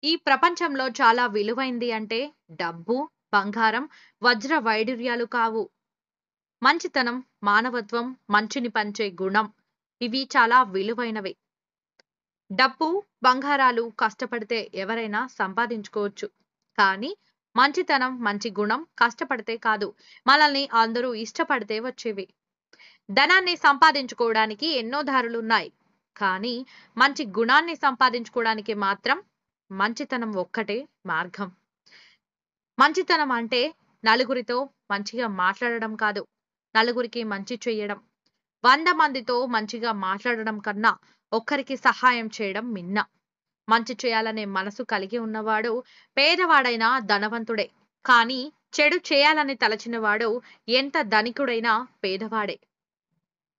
ఈ ప్రపంచంలో చాలా విలువైంది అంటే డబ్బు, బంగారం, వజ్ర వైడూర్యాలు కావు. మంచితనం, మానవత్వం, మంచిని పంచే గుణం ఇవి చాలా విలువైనవి. డబ్బు, బంగారాలు కష్టపడితే ఎవరైనా సంపాదించుకోవచ్చు. కానీ మంచితనం, మంచి గుణం కష్టపడితే కాదు. మనల్ని అందరూ ఇష్టపడితే వచ్చేవి. ధనాన్ని సంపాదించుకోవడానికి ఎన్నో దారులున్నాయి. కానీ మంచి గుణాన్ని సంపాదించుకోవడానికి మాత్రం మంచితనం ఒక్కటే మార్గం. మంచితనం అంటే నలుగురితో మంచిగా మాట్లాడడం కాదు. నలుగురికి మంచి చెయ్యడం. 100 మందితో మంచిగా మాట్లాడడం కన్నా ఒక్కరికి సహాయం చేయడం మిన్న. మంచి చేయాలనే మనసు కలిగి ఉన్నవాడు పేదవాడైనా ధనవంతుడే. కానీ చెడు చేయాలని తలచినవాడు ఎంత ధనికుడైనా పేదవాడే.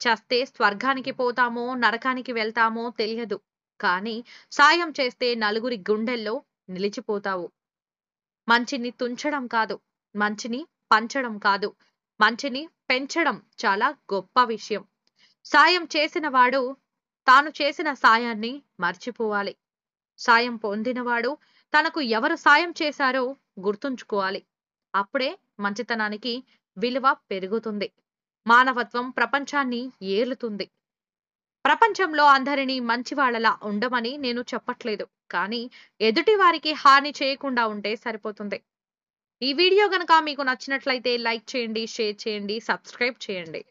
చస్తే స్వర్గానికి పోతామో, నరకానికి వెళ్తామో తెలియదు. కానీ సాయం చేస్తే నలుగురి గుండెల్లో నిలిచిపోతావు. మంచిని తుంచడం కాదు. మంచిని పంచడం కాదు. మంచిని పెంచడం చాలా గొప్ప విషయం. సాయం చేసిన వాడు తాను చేసిన సాయాన్ని మర్చిపోవాలి. సాయం పొందినవాడు తనకు ఎవరు సాయం చేశారో గుర్తుంచుకోవాలి. అప్పుడే మంచితనానికి విలువ పెరుగుతుంది. మానవత్వం ప్రపంచాన్ని ఏలుతుంది. ప్రపంచంలో అందరినీ మంచివాళ్ళలా ఉండమని నేను చెప్పట్లేదు. కానీ ఎదుటి వారికి హాని చేయకుండా ఉంటే సరిపోతుంది. ఈ వీడియో గనక మీకు నచ్చినట్లయితే లైక్ చేయండి, షేర్ చేయండి, సబ్స్క్రైబ్ చేయండి.